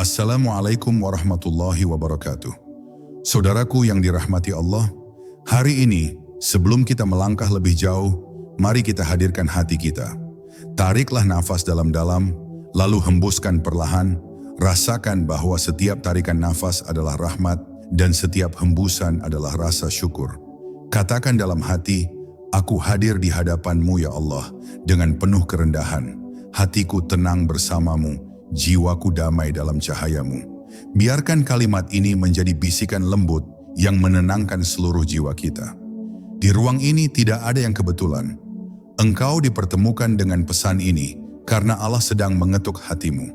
Assalamualaikum warahmatullahi wabarakatuh. Saudaraku yang dirahmati Allah, hari ini sebelum kita melangkah lebih jauh, mari kita hadirkan hati kita. Tariklah nafas dalam-dalam, lalu hembuskan perlahan, rasakan bahwa setiap tarikan nafas adalah rahmat dan setiap hembusan adalah rasa syukur. Katakan dalam hati, aku hadir di hadapan-Mu ya Allah dengan penuh kerendahan. Hatiku tenang bersamamu, jiwaku damai dalam cahaya-Mu. Biarkan kalimat ini menjadi bisikan lembut yang menenangkan seluruh jiwa kita. Di ruang ini tidak ada yang kebetulan. Engkau dipertemukan dengan pesan ini karena Allah sedang mengetuk hatimu.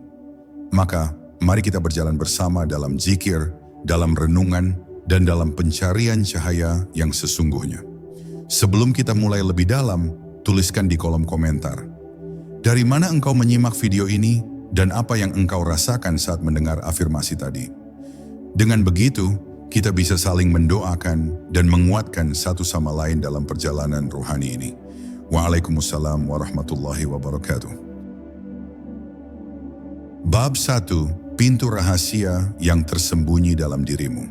Maka, mari kita berjalan bersama dalam zikir, dalam renungan, dan dalam pencarian cahaya yang sesungguhnya. Sebelum kita mulai lebih dalam, tuliskan di kolom komentar. Dari mana engkau menyimak video ini dan apa yang engkau rasakan saat mendengar afirmasi tadi? Dengan begitu, kita bisa saling mendoakan dan menguatkan satu sama lain dalam perjalanan rohani ini. Waalaikumsalam warahmatullahi wabarakatuh. Bab 1, pintu rahasia yang tersembunyi dalam dirimu.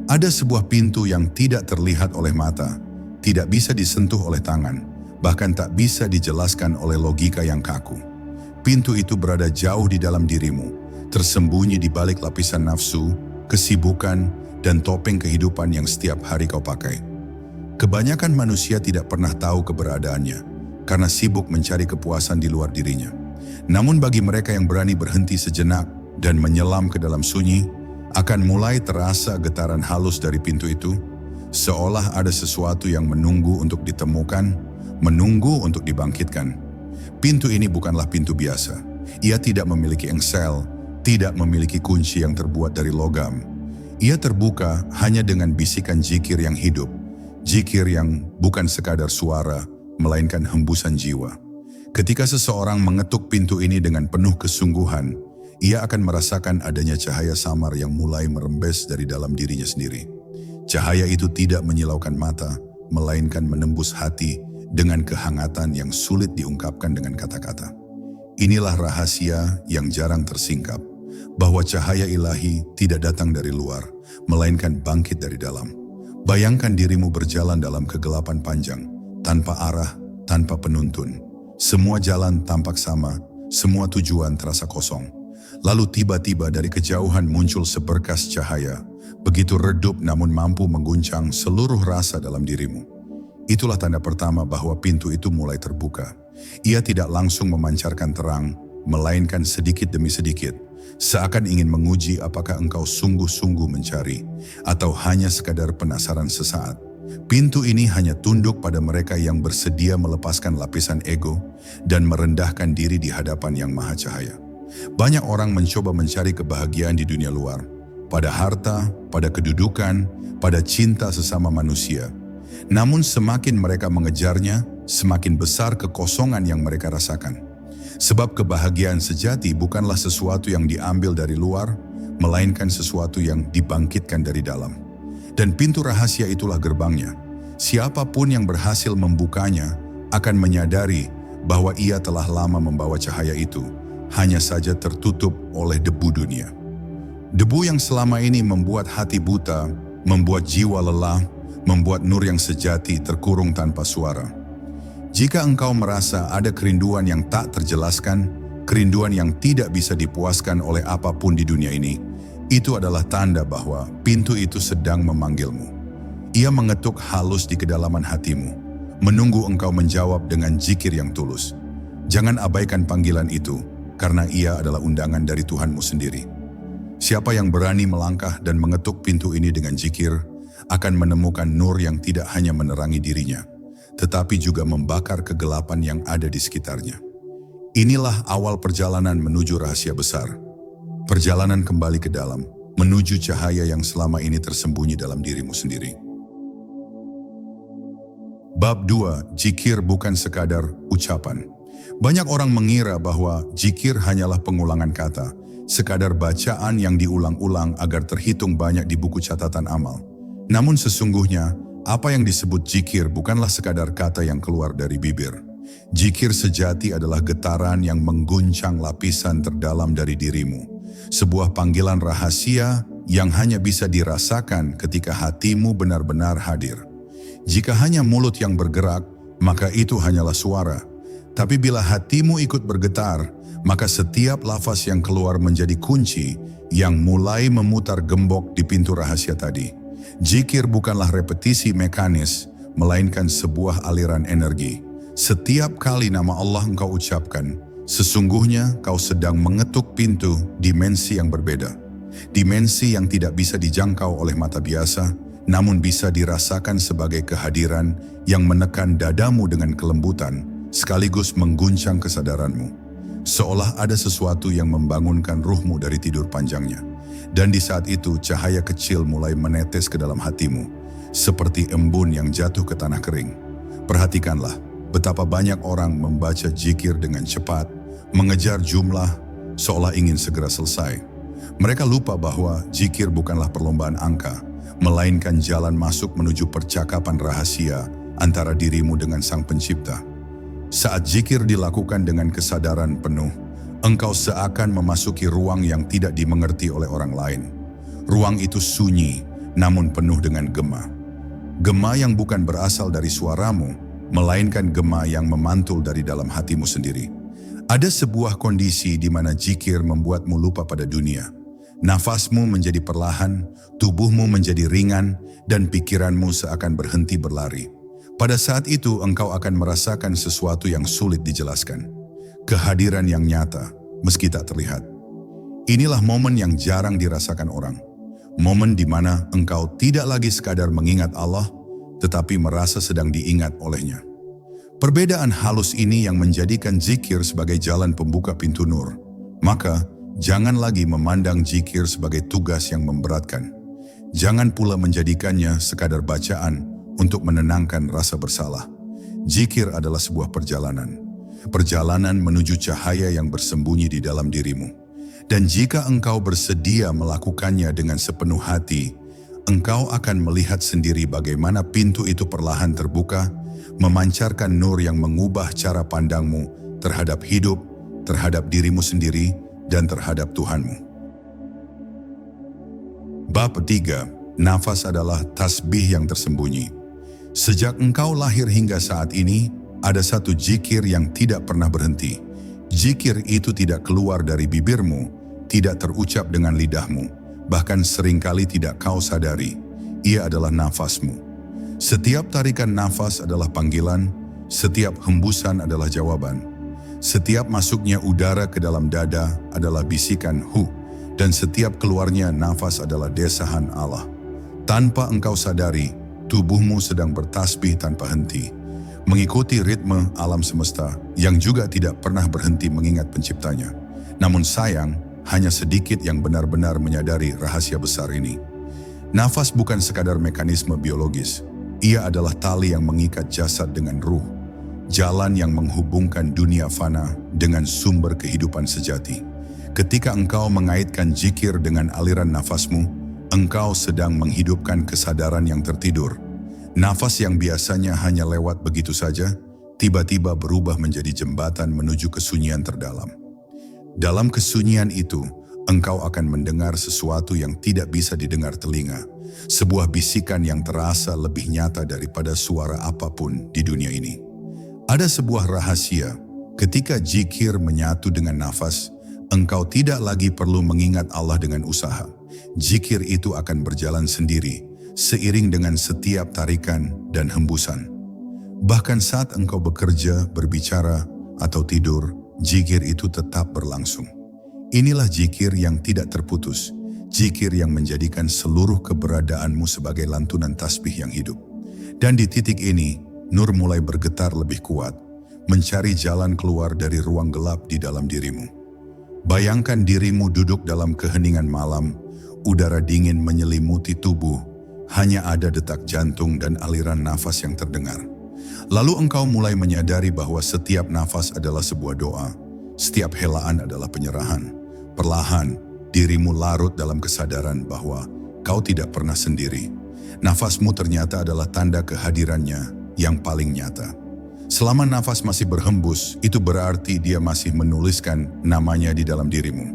Ada sebuah pintu yang tidak terlihat oleh mata, tidak bisa disentuh oleh tangan, bahkan tak bisa dijelaskan oleh logika yang kaku. Pintu itu berada jauh di dalam dirimu, tersembunyi di balik lapisan nafsu, kesibukan, dan topeng kehidupan yang setiap hari kau pakai. Kebanyakan manusia tidak pernah tahu keberadaannya, karena sibuk mencari kepuasan di luar dirinya. Namun bagi mereka yang berani berhenti sejenak dan menyelam ke dalam sunyi, akan mulai terasa getaran halus dari pintu itu, seolah ada sesuatu yang menunggu untuk ditemukan, menunggu untuk dibangkitkan. Pintu ini bukanlah pintu biasa. Ia tidak memiliki engsel, tidak memiliki kunci yang terbuat dari logam. Ia terbuka hanya dengan bisikan zikir yang hidup, zikir yang bukan sekadar suara, melainkan hembusan jiwa. Ketika seseorang mengetuk pintu ini dengan penuh kesungguhan, ia akan merasakan adanya cahaya samar yang mulai merembes dari dalam dirinya sendiri. Cahaya itu tidak menyilaukan mata, melainkan menembus hati dengan kehangatan yang sulit diungkapkan dengan kata-kata. Inilah rahasia yang jarang tersingkap, bahwa cahaya ilahi tidak datang dari luar, melainkan bangkit dari dalam. Bayangkan dirimu berjalan dalam kegelapan panjang, tanpa arah, tanpa penuntun. Semua jalan tampak sama, semua tujuan terasa kosong. Lalu tiba-tiba dari kejauhan muncul seberkas cahaya, begitu redup namun mampu mengguncang seluruh rasa dalam dirimu. Itulah tanda pertama bahwa pintu itu mulai terbuka. Ia tidak langsung memancarkan terang, melainkan sedikit demi sedikit, seakan ingin menguji apakah engkau sungguh-sungguh mencari, atau hanya sekadar penasaran sesaat. Pintu ini hanya tunduk pada mereka yang bersedia melepaskan lapisan ego dan merendahkan diri di hadapan Yang Maha Cahaya. Banyak orang mencoba mencari kebahagiaan di dunia luar, pada harta, pada kedudukan, pada cinta sesama manusia. Namun semakin mereka mengejarnya, semakin besar kekosongan yang mereka rasakan. Sebab kebahagiaan sejati bukanlah sesuatu yang diambil dari luar, melainkan sesuatu yang dibangkitkan dari dalam. Dan pintu rahasia itulah gerbangnya. Siapapun yang berhasil membukanya akan menyadari bahwa ia telah lama membawa cahaya itu, hanya saja tertutup oleh debu dunia. Debu yang selama ini membuat hati buta, membuat jiwa lelah, membuat nur yang sejati terkurung tanpa suara. Jika engkau merasa ada kerinduan yang tak terjelaskan, kerinduan yang tidak bisa dipuaskan oleh apapun di dunia ini, itu adalah tanda bahwa pintu itu sedang memanggilmu. Ia mengetuk halus di kedalaman hatimu, menunggu engkau menjawab dengan zikir yang tulus. Jangan abaikan panggilan itu, karena ia adalah undangan dari Tuhanmu sendiri. Siapa yang berani melangkah dan mengetuk pintu ini dengan zikir, akan menemukan nur yang tidak hanya menerangi dirinya, tetapi juga membakar kegelapan yang ada di sekitarnya. Inilah awal perjalanan menuju rahasia besar. Perjalanan kembali ke dalam, menuju cahaya yang selama ini tersembunyi dalam dirimu sendiri. Bab 2, zikir bukan sekadar ucapan. Banyak orang mengira bahwa zikir hanyalah pengulangan kata, sekadar bacaan yang diulang-ulang agar terhitung banyak di buku catatan amal. Namun sesungguhnya, apa yang disebut zikir bukanlah sekadar kata yang keluar dari bibir. Zikir sejati adalah getaran yang mengguncang lapisan terdalam dari dirimu, Sebuah panggilan rahasia yang hanya bisa dirasakan ketika hatimu benar-benar hadir. Jika hanya mulut yang bergerak, maka itu hanyalah suara. Tapi bila hatimu ikut bergetar, maka setiap lafaz yang keluar menjadi kunci yang mulai memutar gembok di pintu rahasia tadi. Zikir bukanlah repetisi mekanis, melainkan sebuah aliran energi. Setiap kali nama Allah engkau ucapkan, sesungguhnya kau sedang mengetuk pintu dimensi yang berbeda. Dimensi yang tidak bisa dijangkau oleh mata biasa, namun bisa dirasakan sebagai kehadiran yang menekan dadamu dengan kelembutan, sekaligus mengguncang kesadaranmu. Seolah ada sesuatu yang membangunkan ruhmu dari tidur panjangnya. Dan di saat itu cahaya kecil mulai menetes ke dalam hatimu, seperti embun yang jatuh ke tanah kering. Perhatikanlah betapa banyak orang membaca zikir dengan cepat, mengejar jumlah, seolah ingin segera selesai. Mereka lupa bahwa zikir bukanlah perlombaan angka, melainkan jalan masuk menuju percakapan rahasia antara dirimu dengan Sang Pencipta. Saat zikir dilakukan dengan kesadaran penuh, engkau seakan memasuki ruang yang tidak dimengerti oleh orang lain. Ruang itu sunyi, namun penuh dengan gema. Gema yang bukan berasal dari suaramu, melainkan gema yang memantul dari dalam hatimu sendiri. Ada sebuah kondisi di mana zikir membuatmu lupa pada dunia. Nafasmu menjadi perlahan, tubuhmu menjadi ringan, dan pikiranmu seakan berhenti berlari. Pada saat itu engkau akan merasakan sesuatu yang sulit dijelaskan. Kehadiran yang nyata, meski tak terlihat. Inilah momen yang jarang dirasakan orang. Momen di mana engkau tidak lagi sekadar mengingat Allah, tetapi merasa sedang diingat olehnya. Perbedaan halus ini yang menjadikan zikir sebagai jalan pembuka pintu nur. Maka, jangan lagi memandang zikir sebagai tugas yang memberatkan. Jangan pula menjadikannya sekadar bacaan untuk menenangkan rasa bersalah. Zikir adalah sebuah perjalanan. Perjalanan menuju cahaya yang bersembunyi di dalam dirimu. Dan jika engkau bersedia melakukannya dengan sepenuh hati, engkau akan melihat sendiri bagaimana pintu itu perlahan terbuka, memancarkan nur yang mengubah cara pandangmu terhadap hidup, terhadap dirimu sendiri, dan terhadap Tuhanmu. Bab 3. Nafas adalah tasbih yang tersembunyi. Sejak engkau lahir hingga saat ini, ada satu zikir yang tidak pernah berhenti. Zikir itu tidak keluar dari bibirmu, tidak terucap dengan lidahmu, bahkan seringkali tidak kau sadari. Ia adalah nafasmu. Setiap tarikan nafas adalah panggilan, setiap hembusan adalah jawaban. Setiap masuknya udara ke dalam dada adalah bisikan hu, dan setiap keluarnya nafas adalah desahan Allah. Tanpa engkau sadari, tubuhmu sedang bertasbih tanpa henti, mengikuti ritme alam semesta yang juga tidak pernah berhenti mengingat penciptanya. Namun sayang, hanya sedikit yang benar-benar menyadari rahasia besar ini. Nafas bukan sekadar mekanisme biologis. Ia adalah tali yang mengikat jasad dengan ruh, jalan yang menghubungkan dunia fana dengan sumber kehidupan sejati. Ketika engkau mengaitkan zikir dengan aliran nafasmu, engkau sedang menghidupkan kesadaran yang tertidur. Nafas yang biasanya hanya lewat begitu saja, tiba-tiba berubah menjadi jembatan menuju kesunyian terdalam. Dalam kesunyian itu, engkau akan mendengar sesuatu yang tidak bisa didengar telinga. Sebuah bisikan yang terasa lebih nyata daripada suara apapun di dunia ini. Ada sebuah rahasia, ketika zikir menyatu dengan nafas, engkau tidak lagi perlu mengingat Allah dengan usaha. Zikir itu akan berjalan sendiri, seiring dengan setiap tarikan dan hembusan. Bahkan saat engkau bekerja, berbicara, atau tidur, zikir itu tetap berlangsung. Inilah zikir yang tidak terputus, zikir yang menjadikan seluruh keberadaanmu sebagai lantunan tasbih yang hidup. Dan di titik ini, nur mulai bergetar lebih kuat, mencari jalan keluar dari ruang gelap di dalam dirimu. Bayangkan dirimu duduk dalam keheningan malam, udara dingin menyelimuti tubuh, hanya ada detak jantung dan aliran nafas yang terdengar. Lalu engkau mulai menyadari bahwa setiap nafas adalah sebuah doa, setiap helaan adalah penyerahan. Perlahan, dirimu larut dalam kesadaran bahwa kau tidak pernah sendiri. Nafasmu ternyata adalah tanda kehadirannya yang paling nyata. Selama nafas masih berhembus, itu berarti dia masih menuliskan namanya di dalam dirimu.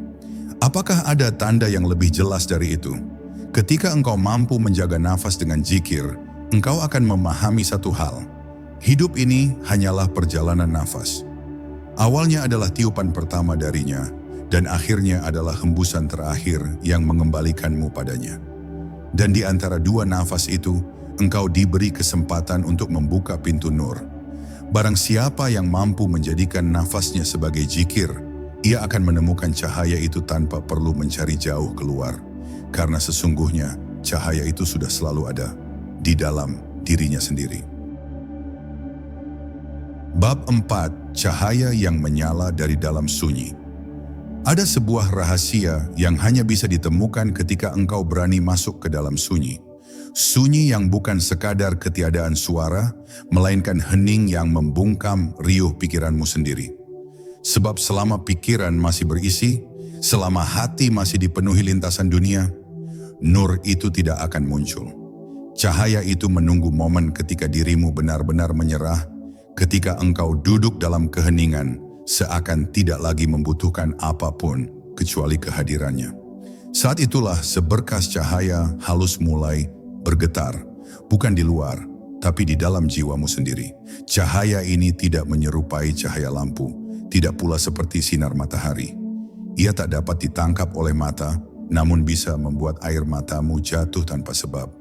Apakah ada tanda yang lebih jelas dari itu? Ketika engkau mampu menjaga nafas dengan zikir, engkau akan memahami satu hal. Hidup ini hanyalah perjalanan nafas. Awalnya adalah tiupan pertama darinya, dan akhirnya adalah hembusan terakhir yang mengembalikanmu padanya. Dan di antara dua nafas itu, engkau diberi kesempatan untuk membuka pintu nur. Barang siapa yang mampu menjadikan nafasnya sebagai zikir, ia akan menemukan cahaya itu tanpa perlu mencari jauh keluar. Karena sesungguhnya cahaya itu sudah selalu ada di dalam dirinya sendiri. Bab 4. Cahaya yang menyala dari dalam sunyi. Ada sebuah rahasia yang hanya bisa ditemukan ketika engkau berani masuk ke dalam sunyi. Sunyi yang bukan sekadar ketiadaan suara, melainkan hening yang membungkam riuh pikiranmu sendiri. Sebab selama pikiran masih berisi, selama hati masih dipenuhi lintasan dunia, nur itu tidak akan muncul. Cahaya itu menunggu momen ketika dirimu benar-benar menyerah, ketika engkau duduk dalam keheningan, seakan tidak lagi membutuhkan apapun kecuali kehadirannya. Saat itulah seberkas cahaya halus mulai bergetar, bukan di luar, tapi di dalam jiwamu sendiri. Cahaya ini tidak menyerupai cahaya lampu, tidak pula seperti sinar matahari. Ia tak dapat ditangkap oleh mata, namun bisa membuat air matamu jatuh tanpa sebab.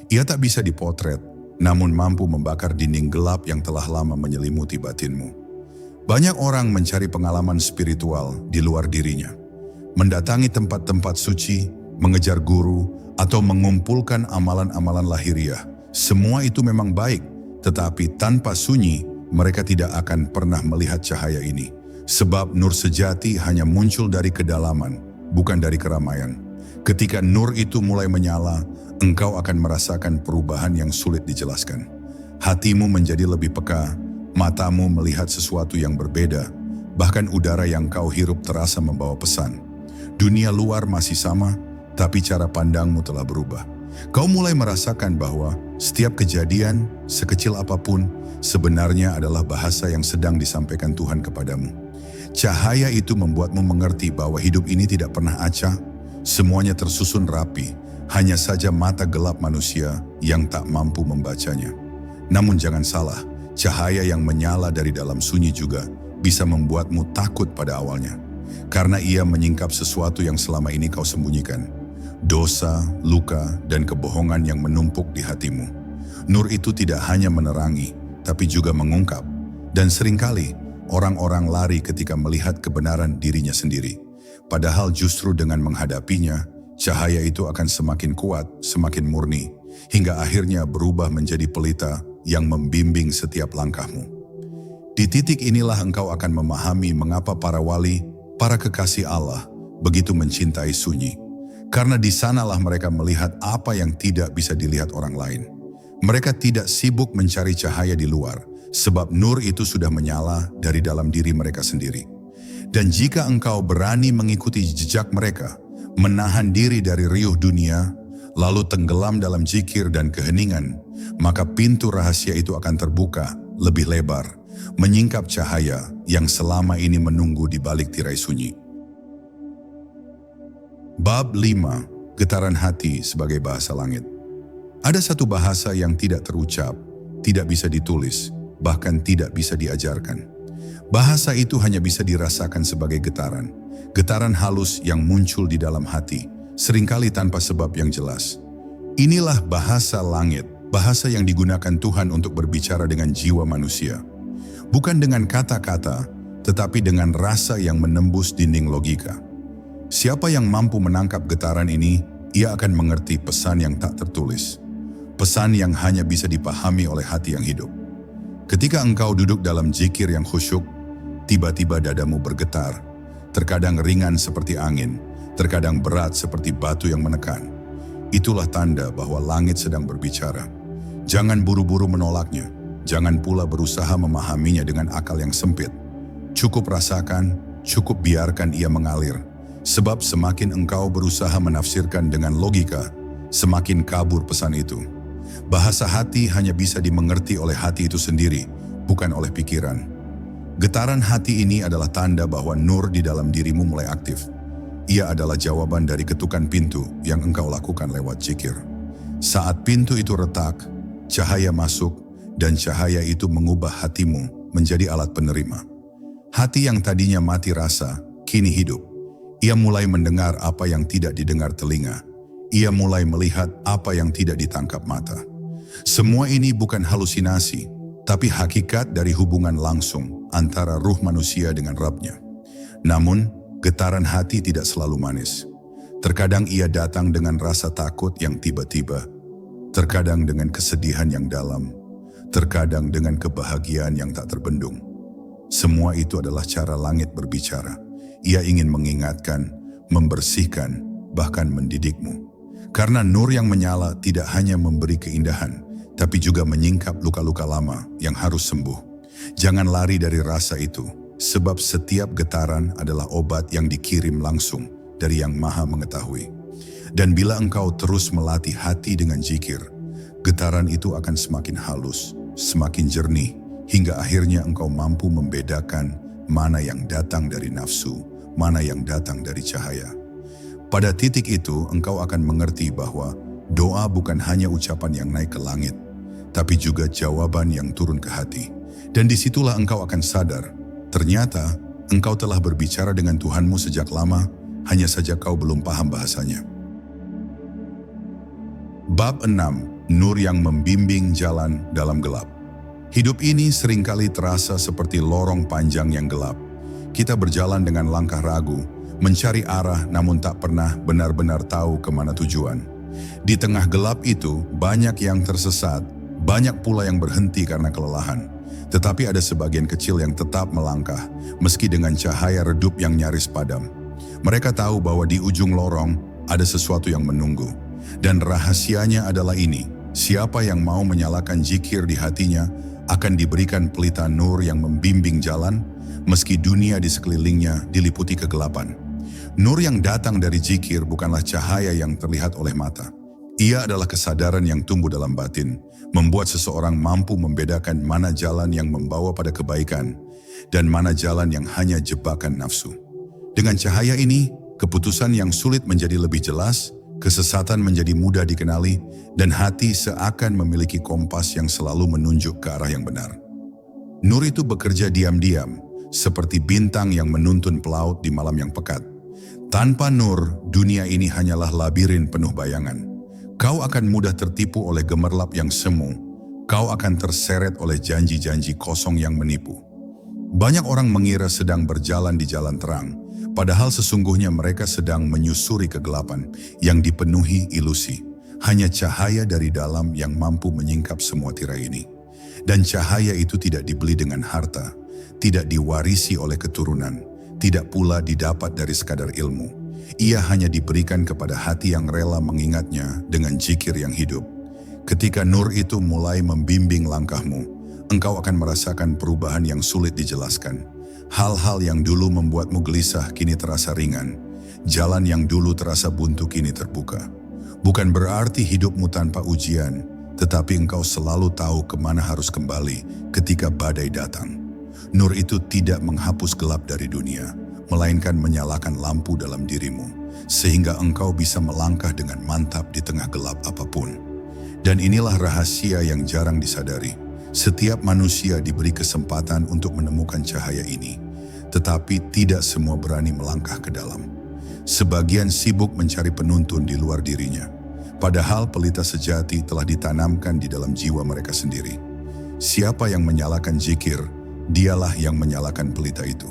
Ia tak bisa dipotret, namun mampu membakar dinding gelap yang telah lama menyelimuti batinmu. Banyak orang mencari pengalaman spiritual di luar dirinya, mendatangi tempat-tempat suci, mengejar guru, atau mengumpulkan amalan-amalan lahiriah. Semua itu memang baik, tetapi tanpa sunyi, mereka tidak akan pernah melihat cahaya ini. Sebab nur sejati hanya muncul dari kedalaman, bukan dari keramaian. Ketika nur itu mulai menyala, engkau akan merasakan perubahan yang sulit dijelaskan. Hatimu menjadi lebih peka, matamu melihat sesuatu yang berbeda, bahkan udara yang kau hirup terasa membawa pesan. Dunia luar masih sama, tapi cara pandangmu telah berubah. Kau mulai merasakan bahwa setiap kejadian, sekecil apapun, sebenarnya adalah bahasa yang sedang disampaikan Tuhan kepadamu. Cahaya itu membuatmu mengerti bahwa hidup ini tidak pernah acak, semuanya tersusun rapi, hanya saja mata gelap manusia yang tak mampu membacanya. Namun jangan salah, cahaya yang menyala dari dalam sunyi juga bisa membuatmu takut pada awalnya. Karena ia menyingkap sesuatu yang selama ini kau sembunyikan. Dosa, luka, dan kebohongan yang menumpuk di hatimu. Nur itu tidak hanya menerangi, tapi juga mengungkap. Dan seringkali, orang-orang lari ketika melihat kebenaran dirinya sendiri. Padahal justru dengan menghadapinya, cahaya itu akan semakin kuat, semakin murni, hingga akhirnya berubah menjadi pelita yang membimbing setiap langkahmu. Di titik inilah engkau akan memahami mengapa para wali, para kekasih Allah, begitu mencintai sunyi. Karena di sanalah mereka melihat apa yang tidak bisa dilihat orang lain. Mereka tidak sibuk mencari cahaya di luar, sebab nur itu sudah menyala dari dalam diri mereka sendiri. Dan jika engkau berani mengikuti jejak mereka, menahan diri dari riuh dunia, lalu tenggelam dalam zikir dan keheningan, maka pintu rahasia itu akan terbuka lebih lebar, menyingkap cahaya yang selama ini menunggu di balik tirai sunyi. Bab 5. Getaran hati sebagai bahasa langit. Ada satu bahasa yang tidak terucap, tidak bisa ditulis, bahkan tidak bisa diajarkan. Bahasa itu hanya bisa dirasakan sebagai getaran. Getaran halus yang muncul di dalam hati, seringkali tanpa sebab yang jelas. Inilah bahasa langit, bahasa yang digunakan Tuhan untuk berbicara dengan jiwa manusia. Bukan dengan kata-kata, tetapi dengan rasa yang menembus dinding logika. Siapa yang mampu menangkap getaran ini, ia akan mengerti pesan yang tak tertulis. Pesan yang hanya bisa dipahami oleh hati yang hidup. Ketika engkau duduk dalam zikir yang khusyuk, tiba-tiba dadamu bergetar. Terkadang ringan seperti angin, terkadang berat seperti batu yang menekan. Itulah tanda bahwa langit sedang berbicara. Jangan buru-buru menolaknya, jangan pula berusaha memahaminya dengan akal yang sempit. Cukup rasakan, cukup biarkan ia mengalir. Sebab semakin engkau berusaha menafsirkan dengan logika, semakin kabur pesan itu. Bahasa hati hanya bisa dimengerti oleh hati itu sendiri, bukan oleh pikiran. Getaran hati ini adalah tanda bahwa nur di dalam dirimu mulai aktif. Ia adalah jawaban dari ketukan pintu yang engkau lakukan lewat zikir. Saat pintu itu retak, cahaya masuk dan cahaya itu mengubah hatimu menjadi alat penerima. Hati yang tadinya mati rasa, kini hidup. Ia mulai mendengar apa yang tidak didengar telinga. Ia mulai melihat apa yang tidak ditangkap mata. Semua ini bukan halusinasi, tapi hakikat dari hubungan langsung antara ruh manusia dengan Rabb-Nya. Namun, getaran hati tidak selalu manis. Terkadang ia datang dengan rasa takut yang tiba-tiba, terkadang dengan kesedihan yang dalam, terkadang dengan kebahagiaan yang tak terbendung. Semua itu adalah cara langit berbicara. Ia ingin mengingatkan, membersihkan, bahkan mendidikmu. Karena nur yang menyala tidak hanya memberi keindahan, tapi juga menyingkap luka-luka lama yang harus sembuh. Jangan lari dari rasa itu, sebab setiap getaran adalah obat yang dikirim langsung dari Yang Maha Mengetahui. Dan bila engkau terus melatih hati dengan zikir, getaran itu akan semakin halus, semakin jernih, hingga akhirnya engkau mampu membedakan mana yang datang dari nafsu, mana yang datang dari cahaya. Pada titik itu engkau akan mengerti bahwa doa bukan hanya ucapan yang naik ke langit, tapi juga jawaban yang turun ke hati. Dan disitulah engkau akan sadar, ternyata engkau telah berbicara dengan Tuhanmu sejak lama, hanya saja kau belum paham bahasanya. Bab 6. Nur yang membimbing jalan dalam gelap. Hidup ini seringkali terasa seperti lorong panjang yang gelap. Kita berjalan dengan langkah ragu, mencari arah namun tak pernah benar-benar tahu kemana tujuan. Di tengah gelap itu, banyak yang tersesat, banyak pula yang berhenti karena kelelahan. Tetapi ada sebagian kecil yang tetap melangkah, meski dengan cahaya redup yang nyaris padam. Mereka tahu bahwa di ujung lorong ada sesuatu yang menunggu. Dan rahasianya adalah ini, siapa yang mau menyalakan zikir di hatinya, akan diberikan pelita nur yang membimbing jalan, meski dunia di sekelilingnya diliputi kegelapan. Nur yang datang dari zikir bukanlah cahaya yang terlihat oleh mata. Ia adalah kesadaran yang tumbuh dalam batin, membuat seseorang mampu membedakan mana jalan yang membawa pada kebaikan, dan mana jalan yang hanya jebakan nafsu. Dengan cahaya ini, keputusan yang sulit menjadi lebih jelas, kesesatan menjadi mudah dikenali, dan hati seakan memiliki kompas yang selalu menunjuk ke arah yang benar. Nur itu bekerja diam-diam, seperti bintang yang menuntun pelaut di malam yang pekat. Tanpa nur, dunia ini hanyalah labirin penuh bayangan. Kau akan mudah tertipu oleh gemerlap yang semu. Kau akan terseret oleh janji-janji kosong yang menipu. Banyak orang mengira sedang berjalan di jalan terang, padahal sesungguhnya mereka sedang menyusuri kegelapan yang dipenuhi ilusi. Hanya cahaya dari dalam yang mampu menyingkap semua tirai ini. Dan cahaya itu tidak dibeli dengan harta, tidak diwarisi oleh keturunan, tidak pula didapat dari sekadar ilmu. Ia hanya diberikan kepada hati yang rela mengingatnya dengan zikir yang hidup. Ketika nur itu mulai membimbing langkahmu, engkau akan merasakan perubahan yang sulit dijelaskan. Hal-hal yang dulu membuatmu gelisah kini terasa ringan. Jalan yang dulu terasa buntu kini terbuka. Bukan berarti hidupmu tanpa ujian, tetapi engkau selalu tahu kemana harus kembali ketika badai datang. Nur itu tidak menghapus gelap dari dunia, melainkan menyalakan lampu dalam dirimu, sehingga engkau bisa melangkah dengan mantap di tengah gelap apapun. Dan inilah rahasia yang jarang disadari. Setiap manusia diberi kesempatan untuk menemukan cahaya ini, tetapi tidak semua berani melangkah ke dalam. Sebagian sibuk mencari penuntun di luar dirinya, padahal pelita sejati telah ditanamkan di dalam jiwa mereka sendiri. Siapa yang menyalakan zikir, dialah yang menyalakan pelita itu.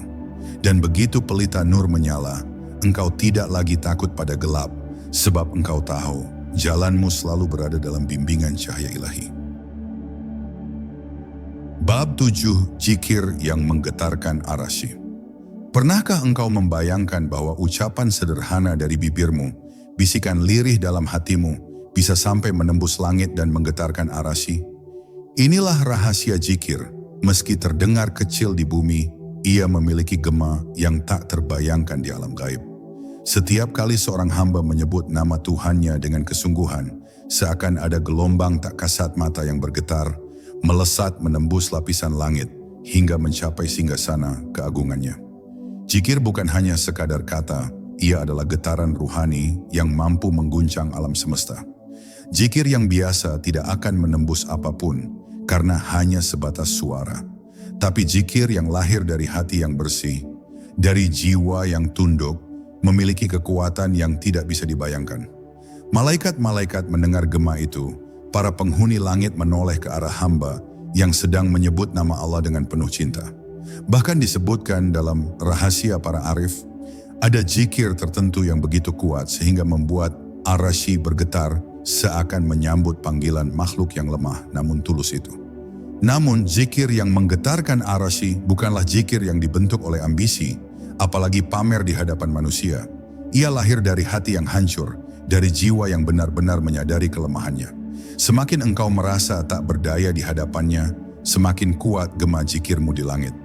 Dan begitu pelita nur menyala, engkau tidak lagi takut pada gelap, sebab engkau tahu jalanmu selalu berada dalam bimbingan cahaya ilahi. Bab 7. Zikir yang menggetarkan arasy. Pernahkah engkau membayangkan bahwa ucapan sederhana dari bibirmu, bisikan lirih dalam hatimu, bisa sampai menembus langit dan menggetarkan arasy? Inilah rahasia zikir. Meski terdengar kecil di bumi, ia memiliki gema yang tak terbayangkan di alam gaib. Setiap kali seorang hamba menyebut nama Tuhannya dengan kesungguhan, seakan ada gelombang tak kasat mata yang bergetar, melesat menembus lapisan langit hingga mencapai singgasana keagungannya. Zikir bukan hanya sekadar kata, ia adalah getaran ruhani yang mampu mengguncang alam semesta. Zikir yang biasa tidak akan menembus apapun karena hanya sebatas suara. Tapi zikir yang lahir dari hati yang bersih, dari jiwa yang tunduk, memiliki kekuatan yang tidak bisa dibayangkan. Malaikat-malaikat mendengar gema itu, para penghuni langit menoleh ke arah hamba yang sedang menyebut nama Allah dengan penuh cinta. Bahkan disebutkan dalam rahasia para arif, ada zikir tertentu yang begitu kuat sehingga membuat arasy bergetar seakan menyambut panggilan makhluk yang lemah namun tulus itu. Namun zikir yang menggetarkan arasy bukanlah zikir yang dibentuk oleh ambisi, apalagi pamer di hadapan manusia. Ia lahir dari hati yang hancur, dari jiwa yang benar-benar menyadari kelemahannya. Semakin engkau merasa tak berdaya di hadapannya, semakin kuat gema zikirmu di langit.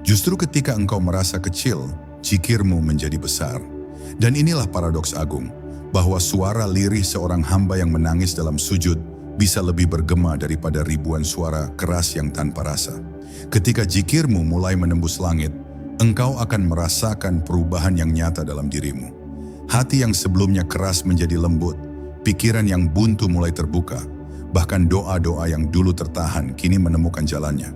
Justru ketika engkau merasa kecil, zikirmu menjadi besar. Dan inilah paradoks agung, bahwa suara lirih seorang hamba yang menangis dalam sujud bisa lebih bergema daripada ribuan suara keras yang tanpa rasa. Ketika zikirmu mulai menembus langit, engkau akan merasakan perubahan yang nyata dalam dirimu. Hati yang sebelumnya keras menjadi lembut, pikiran yang buntu mulai terbuka, bahkan doa-doa yang dulu tertahan kini menemukan jalannya.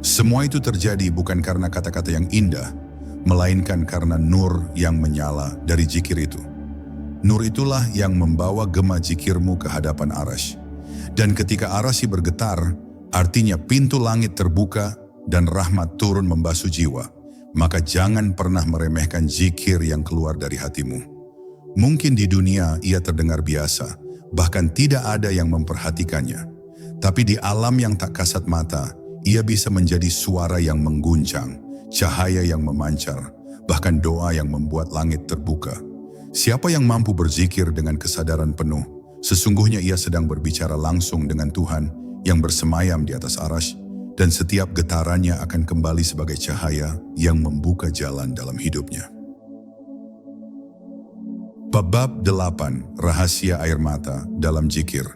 Semua itu terjadi bukan karena kata-kata yang indah, melainkan karena nur yang menyala dari zikir itu. Nur itulah yang membawa gema zikirmu ke hadapan arasy. Dan ketika arasy bergetar, artinya pintu langit terbuka dan rahmat turun membasuh jiwa. Maka jangan pernah meremehkan zikir yang keluar dari hatimu. Mungkin di dunia ia terdengar biasa, bahkan tidak ada yang memperhatikannya. Tapi di alam yang tak kasat mata, ia bisa menjadi suara yang mengguncang, cahaya yang memancar, bahkan doa yang membuat langit terbuka. Siapa yang mampu berzikir dengan kesadaran penuh, sesungguhnya ia sedang berbicara langsung dengan Tuhan yang bersemayam di atas arasy, dan setiap getarannya akan kembali sebagai cahaya yang membuka jalan dalam hidupnya. Bab 8. Rahasia air mata dalam zikir.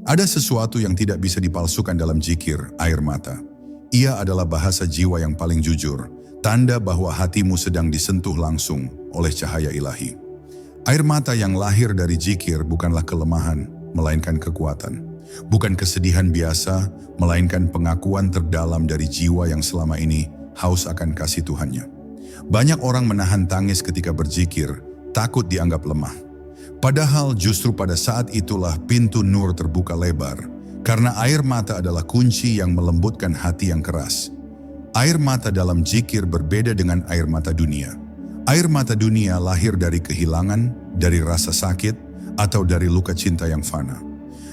Ada sesuatu yang tidak bisa dipalsukan dalam zikir, air mata. Ia adalah bahasa jiwa yang paling jujur, tanda bahwa hatimu sedang disentuh langsung oleh cahaya ilahi. Air mata yang lahir dari zikir bukanlah kelemahan, melainkan kekuatan. Bukan kesedihan biasa, melainkan pengakuan terdalam dari jiwa yang selama ini haus akan kasih Tuhannya. Banyak orang menahan tangis ketika berzikir, takut dianggap lemah. Padahal justru pada saat itulah pintu nur terbuka lebar, karena air mata adalah kunci yang melembutkan hati yang keras. Air mata dalam zikir berbeda dengan air mata dunia. Air mata dunia lahir dari kehilangan, dari rasa sakit, atau dari luka cinta yang fana.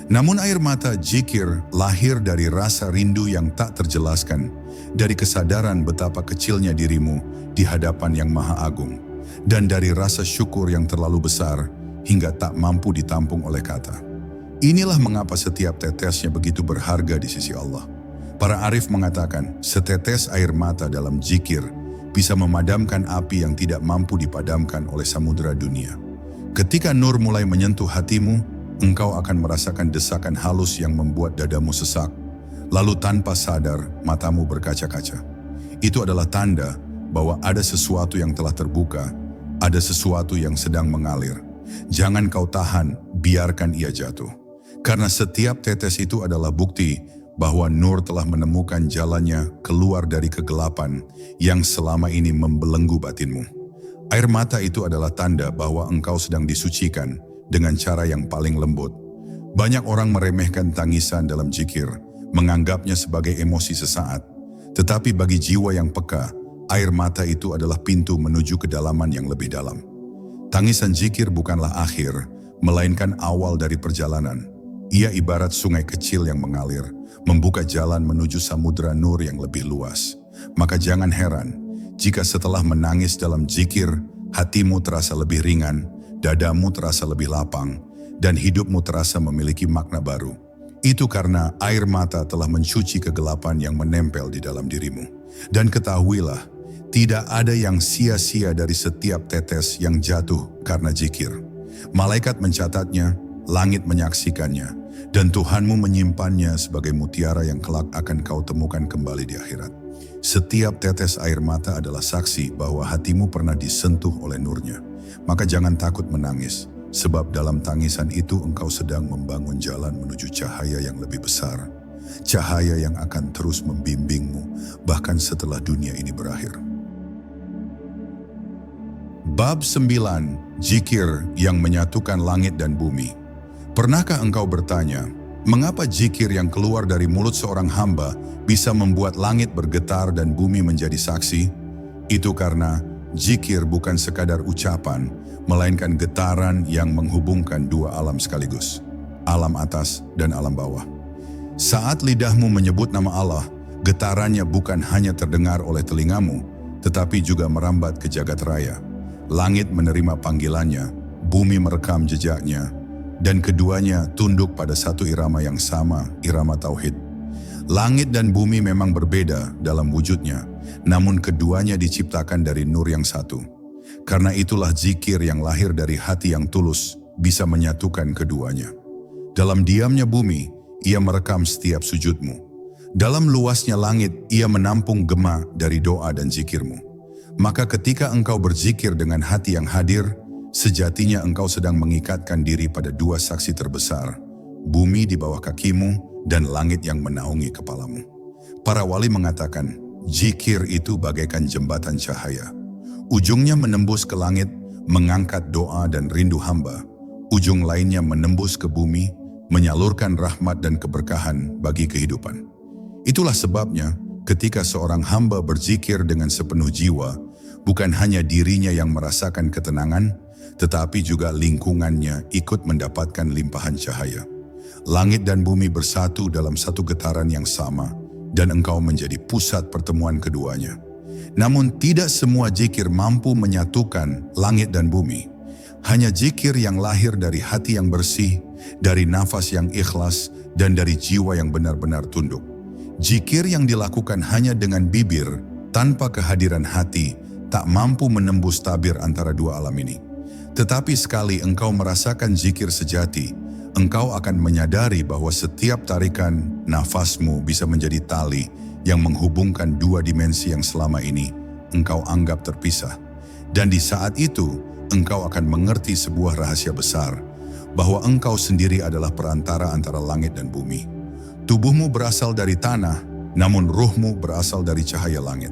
Namun air mata zikir lahir dari rasa rindu yang tak terjelaskan, dari kesadaran betapa kecilnya dirimu di hadapan yang Maha Agung, dan dari rasa syukur yang terlalu besar hingga tak mampu ditampung oleh kata. Inilah mengapa setiap tetesnya begitu berharga di sisi Allah. Para arif mengatakan, setetes air mata dalam zikir bisa memadamkan api yang tidak mampu dipadamkan oleh samudera dunia. Ketika nur mulai menyentuh hatimu, engkau akan merasakan desakan halus yang membuat dadamu sesak. Lalu tanpa sadar, matamu berkaca-kaca. Itu adalah tanda bahwa ada sesuatu yang telah terbuka, ada sesuatu yang sedang mengalir. Jangan kau tahan, biarkan ia jatuh. Karena setiap tetes itu adalah bukti bahwa nur telah menemukan jalannya keluar dari kegelapan yang selama ini membelenggu batinmu. Air mata itu adalah tanda bahwa engkau sedang disucikan dengan cara yang paling lembut. Banyak orang meremehkan tangisan dalam zikir, menganggapnya sebagai emosi sesaat. Tetapi bagi jiwa yang peka, air mata itu adalah pintu menuju kedalaman yang lebih dalam. Tangisan zikir bukanlah akhir, melainkan awal dari perjalanan. Ia ibarat sungai kecil yang mengalir, membuka jalan menuju samudera nur yang lebih luas. Maka jangan heran jika setelah menangis dalam zikir, hatimu terasa lebih ringan, dadamu terasa lebih lapang, dan hidupmu terasa memiliki makna baru. Itu karena air mata telah mencuci kegelapan yang menempel di dalam dirimu. Dan ketahuilah, tidak ada yang sia-sia dari setiap tetes yang jatuh karena zikir. Malaikat mencatatnya, langit menyaksikannya, dan Tuhanmu menyimpannya sebagai mutiara yang kelak akan kau temukan kembali di akhirat. Setiap tetes air mata adalah saksi bahwa hatimu pernah disentuh oleh nurnya. maka jangan takut menangis, sebab dalam tangisan itu engkau sedang membangun jalan menuju cahaya yang lebih besar, cahaya yang akan terus membimbingmu bahkan setelah dunia ini berakhir. Bab 9. Zikir yang menyatukan langit dan bumi. Pernahkah engkau bertanya, mengapa zikir yang keluar dari mulut seorang hamba bisa membuat langit bergetar dan bumi menjadi saksi? Itu karena zikir bukan sekadar ucapan, melainkan getaran yang menghubungkan dua alam sekaligus, alam atas dan alam bawah. Saat lidahmu menyebut nama Allah, getarannya bukan hanya terdengar oleh telingamu, tetapi juga merambat ke jagat raya. Langit menerima panggilannya, bumi merekam jejaknya, dan keduanya tunduk pada satu irama yang sama, irama tauhid. Langit dan bumi memang berbeda dalam wujudnya, namun keduanya diciptakan dari nur yang satu. Karena itulah zikir yang lahir dari hati yang tulus bisa menyatukan keduanya. Dalam diamnya bumi, ia merekam setiap sujudmu. Dalam luasnya langit, ia menampung gema dari doa dan zikirmu. Maka ketika engkau berzikir dengan hati yang hadir, sejatinya engkau sedang mengikatkan diri pada dua saksi terbesar, bumi di bawah kakimu dan langit yang menaungi kepalamu. Para wali mengatakan, zikir itu bagaikan jembatan cahaya. Ujungnya menembus ke langit, mengangkat doa dan rindu hamba. Ujung lainnya menembus ke bumi, menyalurkan rahmat dan keberkahan bagi kehidupan. Itulah sebabnya, ketika seorang hamba berzikir dengan sepenuh jiwa, bukan hanya dirinya yang merasakan ketenangan, tetapi juga lingkungannya ikut mendapatkan limpahan cahaya. Langit dan bumi bersatu dalam satu getaran yang sama, dan engkau menjadi pusat pertemuan keduanya. Namun tidak semua zikir mampu menyatukan langit dan bumi. Hanya zikir yang lahir dari hati yang bersih, dari nafas yang ikhlas, dan dari jiwa yang benar-benar tunduk. Zikir yang dilakukan hanya dengan bibir, tanpa kehadiran hati, tak mampu menembus tabir antara dua alam ini. Tetapi sekali engkau merasakan zikir sejati, engkau akan menyadari bahwa setiap tarikan nafasmu bisa menjadi tali yang menghubungkan dua dimensi yang selama ini engkau anggap terpisah. Dan di saat itu, engkau akan mengerti sebuah rahasia besar, bahwa engkau sendiri adalah perantara antara langit dan bumi. Tubuhmu berasal dari tanah, namun ruhmu berasal dari cahaya langit.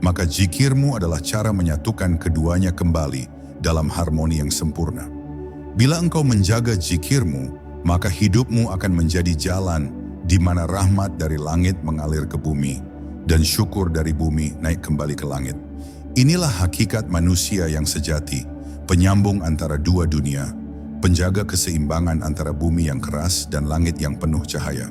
Maka zikirmu adalah cara menyatukan keduanya kembali dalam harmoni yang sempurna. Bila engkau menjaga zikirmu, maka hidupmu akan menjadi jalan di mana rahmat dari langit mengalir ke bumi, dan syukur dari bumi naik kembali ke langit. Inilah hakikat manusia yang sejati, penyambung antara dua dunia, penjaga keseimbangan antara bumi yang keras dan langit yang penuh cahaya.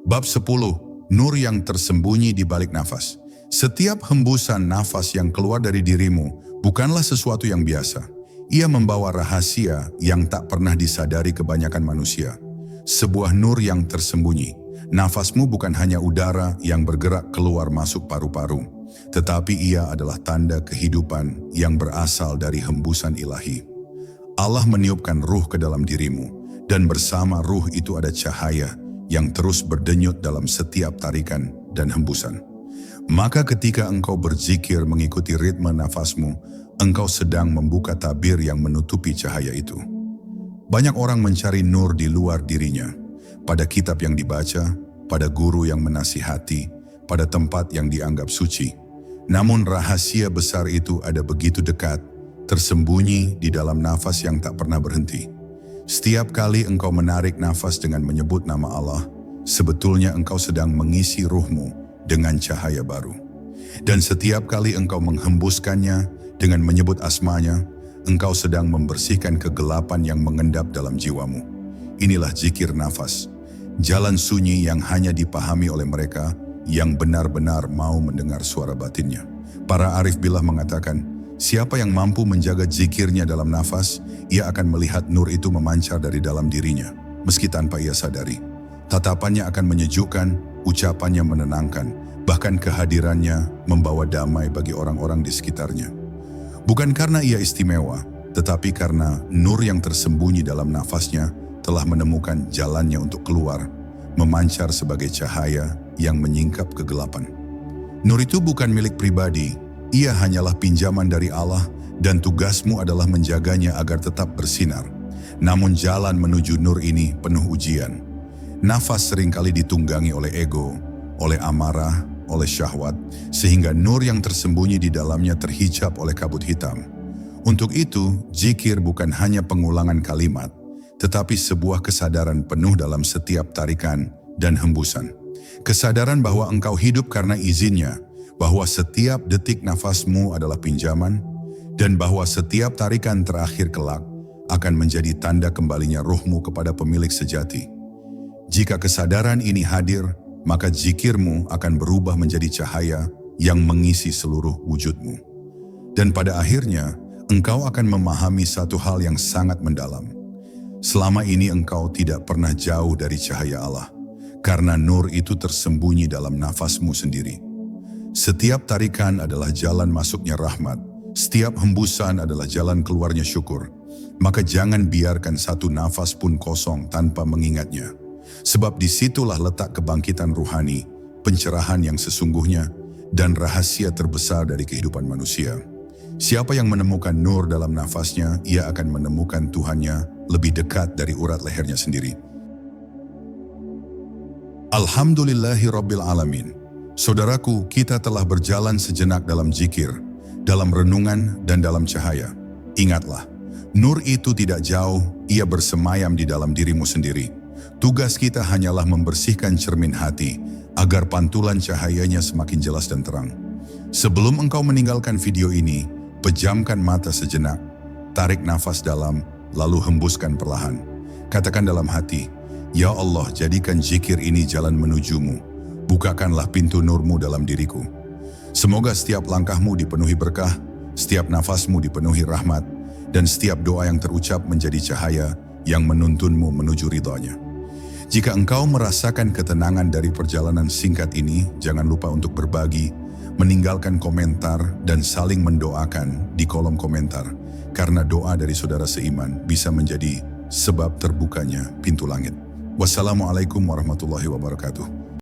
Bab 10. Nur yang tersembunyi di balik nafas. Setiap hembusan nafas yang keluar dari dirimu bukanlah sesuatu yang biasa. Ia membawa rahasia yang tak pernah disadari kebanyakan manusia. Sebuah nur yang tersembunyi. Nafasmu bukan hanya udara yang bergerak keluar masuk paru-paru, tetapi ia adalah tanda kehidupan yang berasal dari hembusan ilahi. Allah meniupkan ruh ke dalam dirimu, dan bersama ruh itu ada cahaya yang terus berdenyut dalam setiap tarikan dan hembusan. Maka ketika engkau berzikir mengikuti ritme nafasmu, engkau sedang membuka tabir yang menutupi cahaya itu. Banyak orang mencari nur di luar dirinya, pada kitab yang dibaca, pada guru yang menasihati, pada tempat yang dianggap suci. Namun rahasia besar itu ada begitu dekat, tersembunyi di dalam nafas yang tak pernah berhenti. Setiap kali engkau menarik nafas dengan menyebut nama Allah, sebetulnya engkau sedang mengisi ruhmu dengan cahaya baru. Dan setiap kali engkau menghembuskannya dengan menyebut asmanya, engkau sedang membersihkan kegelapan yang mengendap dalam jiwamu. Inilah zikir nafas, jalan sunyi yang hanya dipahami oleh mereka yang benar-benar mau mendengar suara batinnya. Para arif billah mengatakan, siapa yang mampu menjaga zikirnya dalam nafas, ia akan melihat nur itu memancar dari dalam dirinya, meski tanpa ia sadari. Tatapannya akan menyejukkan, ucapannya menenangkan, bahkan kehadirannya membawa damai bagi orang-orang di sekitarnya. Bukan karena ia istimewa, tetapi karena nur yang tersembunyi dalam nafasnya telah menemukan jalannya untuk keluar, memancar sebagai cahaya yang menyingkap kegelapan. Nur itu bukan milik pribadi, Ia hanyalah pinjaman dari Allah dan tugasmu adalah menjaganya agar tetap bersinar. Namun jalan menuju nur ini penuh ujian. Nafas seringkali ditunggangi oleh ego, oleh amarah, oleh syahwat, sehingga nur yang tersembunyi di dalamnya terhijab oleh kabut hitam. Untuk itu, zikir bukan hanya pengulangan kalimat, tetapi sebuah kesadaran penuh dalam setiap tarikan dan hembusan. Kesadaran bahwa engkau hidup karena izinnya, bahwa setiap detik nafasmu adalah pinjaman, dan bahwa setiap tarikan terakhir kelak akan menjadi tanda kembalinya ruhmu kepada pemilik sejati. Jika kesadaran ini hadir, maka zikirmu akan berubah menjadi cahaya yang mengisi seluruh wujudmu. Dan pada akhirnya, engkau akan memahami satu hal yang sangat mendalam. Selama ini engkau tidak pernah jauh dari cahaya Allah, karena nur itu tersembunyi dalam nafasmu sendiri. Setiap tarikan adalah jalan masuknya rahmat, setiap hembusan adalah jalan keluarnya syukur. Maka jangan biarkan satu nafas pun kosong tanpa mengingatnya. Sebab disitulah letak kebangkitan ruhani, pencerahan yang sesungguhnya, dan rahasia terbesar dari kehidupan manusia. Siapa yang menemukan nur dalam nafasnya, ia akan menemukan Tuhannya lebih dekat dari urat lehernya sendiri. Alhamdulillahirrabbilalamin. Saudaraku, kita telah berjalan sejenak dalam zikir, dalam renungan dan dalam cahaya. Ingatlah, nur itu tidak jauh, ia bersemayam di dalam dirimu sendiri. Tugas kita hanyalah membersihkan cermin hati, agar pantulan cahayanya semakin jelas dan terang. Sebelum engkau meninggalkan video ini, pejamkan mata sejenak, tarik nafas dalam, lalu hembuskan perlahan. Katakan dalam hati, "Ya Allah, jadikan zikir ini jalan menujumu. Bukakanlah pintu nurmu dalam diriku." Semoga setiap langkahmu dipenuhi berkah, setiap nafasmu dipenuhi rahmat, dan setiap doa yang terucap menjadi cahaya yang menuntunmu menuju ridhonya. Jika engkau merasakan ketenangan dari perjalanan singkat ini, jangan lupa untuk berbagi, meninggalkan komentar, dan saling mendoakan di kolom komentar. Karena doa dari saudara seiman bisa menjadi sebab terbukanya pintu langit. Wassalamualaikum warahmatullahi wabarakatuh.